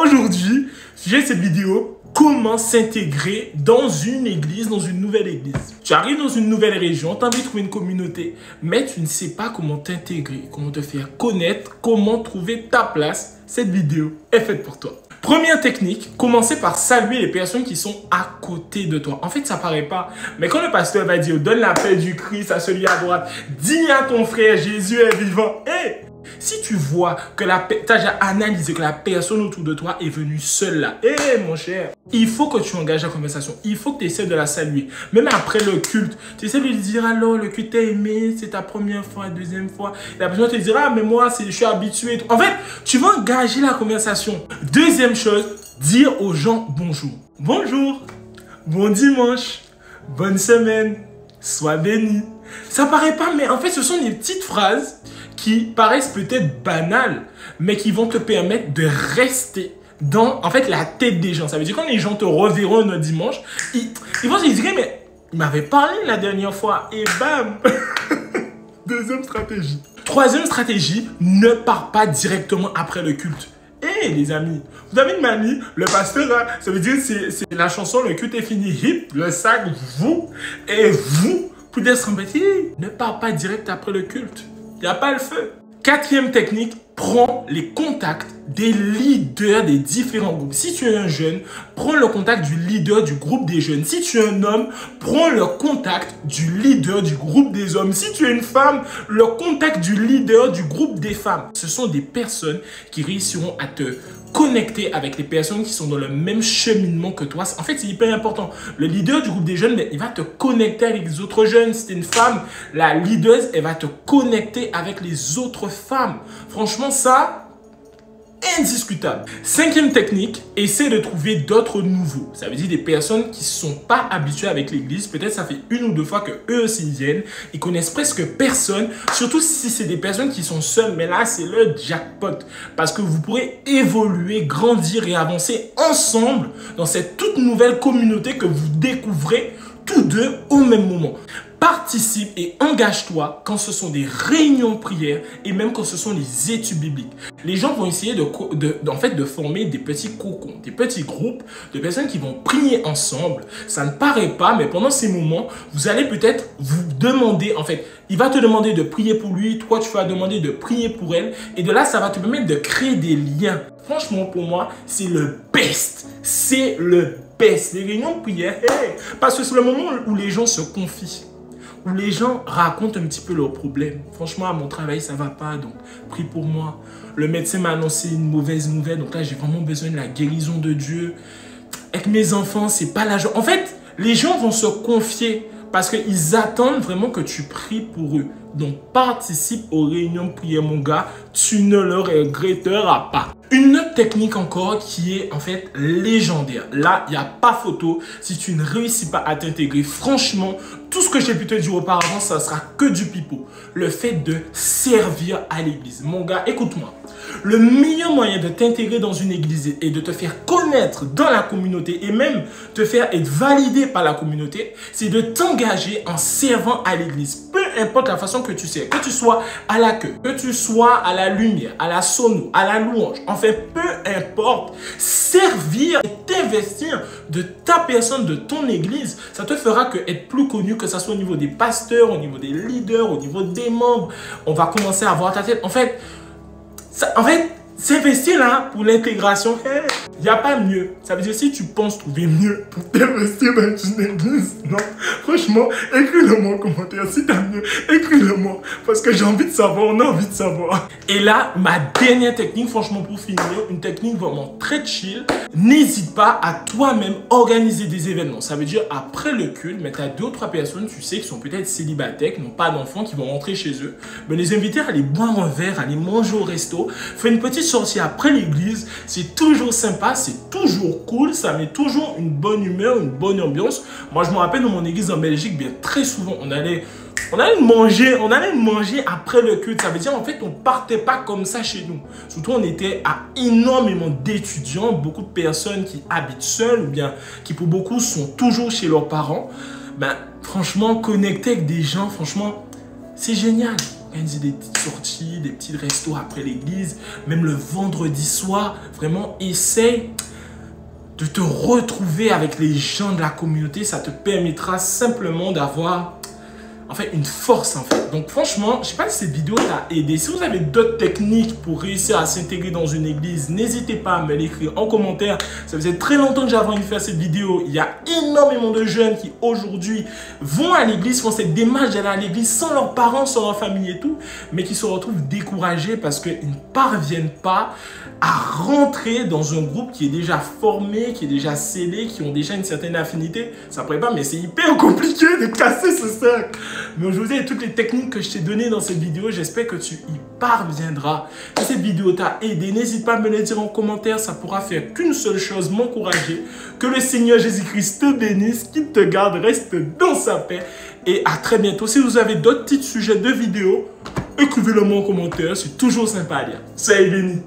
Aujourd'hui, sujet de cette vidéo, comment s'intégrer dans une église, dans une nouvelle église. Tu arrives dans une nouvelle région, tu as envie de trouver une communauté, mais tu ne sais pas comment t'intégrer, comment te faire connaître, comment trouver ta place. Cette vidéo est faite pour toi. Première technique, commencez par saluer les personnes qui sont à côté de toi. En fait, ça paraît pas, mais quand le pasteur va dire « Donne la paix du Christ à celui à droite, dis à ton frère, Jésus est vivant. » Si tu vois que tu as déjà analysé que la personne autour de toi est venue seule là, mon cher, il faut que tu engages la conversation. Il faut que tu essaies de la saluer. Même après le culte, tu essaies de lui dire alors le culte t'a aimé, c'est ta première fois, deuxième fois. Et la personne te dira ah mais moi je suis habitué. En fait, tu vas engager la conversation. Deuxième chose, dire aux gens bonjour. Bonjour, bon dimanche, bonne semaine, sois béni. Ça paraît pas, mais en fait ce sont des petites phrases qui paraissent peut-être banales, mais qui vont te permettre de rester dans, en fait, la tête des gens. Ça veut dire que quand les gens te reverront un dimanche, ils vont se dire, mais il m'avait parlé la dernière fois, et bam. Deuxième stratégie. Troisième stratégie, ne pars pas directement après le culte. Les amis, vous avez une manie, le pasteur, ça veut dire, c'est la chanson, le culte est fini, hip, le sac, vous, et vous, pour d'être embêté, ne pars pas direct après le culte. Il n'y a pas le feu. Quatrième technique, prends les contacts des leaders des différents groupes. Si tu es un jeune, prends le contact du leader du groupe des jeunes. Si tu es un homme, prends le contact du leader du groupe des hommes. Si tu es une femme, le contact du leader du groupe des femmes. Ce sont des personnes qui réussiront à te connecter avec les personnes qui sont dans le même cheminement que toi. En fait, c'est hyper important. Le leader du groupe des jeunes, il va te connecter avec les autres jeunes. Si tu es une femme, la leader, elle va te connecter avec les autres femmes. Franchement, ça, indiscutable. Cinquième technique, essaie de trouver d'autres nouveaux. Ça veut dire des personnes qui ne sont pas habituées avec l'église. Peut-être ça fait une ou deux fois que eux aussi viennent. Ils connaissent presque personne. Surtout si c'est des personnes qui sont seules. Mais là, c'est le jackpot. Parce que vous pourrez évoluer, grandir et avancer ensemble dans cette toute nouvelle communauté que vous découvrez tous deux au même moment. Participe et engage-toi quand ce sont des réunions de prière et même quand ce sont les études bibliques. Les gens vont essayer de former des petits cocons, des petits groupes de personnes qui vont prier ensemble. Ça ne paraît pas, mais pendant ces moments, vous allez peut-être vous demander, en fait, il va te demander de prier pour lui, toi tu vas demander de prier pour elle. Et de là, ça va te permettre de créer des liens. Franchement, pour moi, c'est le best. C'est le best. Les réunions de prière, parce que c'est le moment où les gens se confient. Où les gens racontent un petit peu leurs problèmes. Franchement, à mon travail, ça va pas, donc prie pour moi. Le médecin m'a annoncé une mauvaise nouvelle, donc là, j'ai vraiment besoin de la guérison de Dieu. Avec mes enfants, c'est pas la joie. En fait, les gens vont se confier parce qu'ils attendent vraiment que tu pries pour eux. Donc, participe aux réunions de prière, mon gars. Tu ne le regretteras pas. Une autre technique encore qui est en fait légendaire. Là, il n'y a pas photo. Si tu ne réussis pas à t'intégrer, franchement, tout ce que j'ai pu te dire auparavant, ça sera que du pipeau. Le fait de servir à l'église. Mon gars, écoute-moi. Le meilleur moyen de t'intégrer dans une église et de te faire connaître dans la communauté et même te faire être validé par la communauté, c'est de t'engager en servant à l'église. Peu importe la façon que tu sers, que tu sois à la queue, que tu sois à la lumière, à la sono, à la louange, enfin peu importe, servir et t'investir de ta personne, de ton église, ça te fera que être plus connu, que ce soit au niveau des pasteurs, au niveau des leaders, au niveau des membres, on va commencer à voir ta tête. En fait, s'investir là pour l'intégration, il n'y a pas mieux. Ça veut dire si tu penses trouver mieux pour t'investir dans une église, non. Franchement, écris-le-moi en commentaire. Si tu as mieux, écris-le-moi. Parce que j'ai envie de savoir, on a envie de savoir. Et là, ma dernière technique, franchement pour finir, une technique vraiment très chill. N'hésite pas à toi-même organiser des événements. Ça veut dire après le culte, mais tu as 2 ou 3 personnes, tu sais, qui sont peut-être célibataires, qui n'ont pas d'enfants, qui vont rentrer chez eux. Mais les inviter à aller boire un verre, à aller manger au resto. Fais une petite sortie après l'église. C'est toujours sympa, c'est toujours cool. Ça met toujours une bonne humeur, une bonne ambiance. Moi, je me rappelle dans mon église en Belgique, bien très souvent, on allait manger après le culte. Ça veut dire en fait on partait pas comme ça chez nous. Surtout on était à énormément d'étudiants, beaucoup de personnes qui habitent seules ou bien qui pour beaucoup sont toujours chez leurs parents. Ben franchement connecter avec des gens, franchement c'est génial. organiser des petites sorties, des petits restos après l'église, même le vendredi soir. Vraiment, essaye de te retrouver avec les gens de la communauté. Ça te permettra simplement d'avoir en fait une force en fait. Donc franchement, je sais pas si cette vidéo t'a aidé. Si vous avez d'autres techniques pour réussir à s'intégrer dans une église, n'hésitez pas à me l'écrire en commentaire. Ça faisait très longtemps que j'avais envie de faire cette vidéo. Il y a énormément de jeunes qui aujourd'hui vont à l'église, font cette démarche d'aller à l'église sans leurs parents, sans leur famille et tout, mais qui se retrouvent découragés parce qu'ils ne parviennent pas à rentrer dans un groupe qui est déjà formé, qui est déjà scellé, qui ont déjà une certaine affinité. Ça pourrait pas, mais c'est hyper compliqué de casser ce cercle. Mais aujourd'hui, toutes les techniques que je t'ai données dans cette vidéo, j'espère que tu y parviendras. Si cette vidéo t'a aidé, n'hésite pas à me le dire en commentaire. Ça pourra faire qu'une seule chose, m'encourager. Que le Seigneur Jésus-Christ te bénisse, qu'il te garde, reste dans sa paix. Et à très bientôt. Si vous avez d'autres petits sujets de vidéos, écrivez-le moi en commentaire. C'est toujours sympa à lire. Soyez bénis.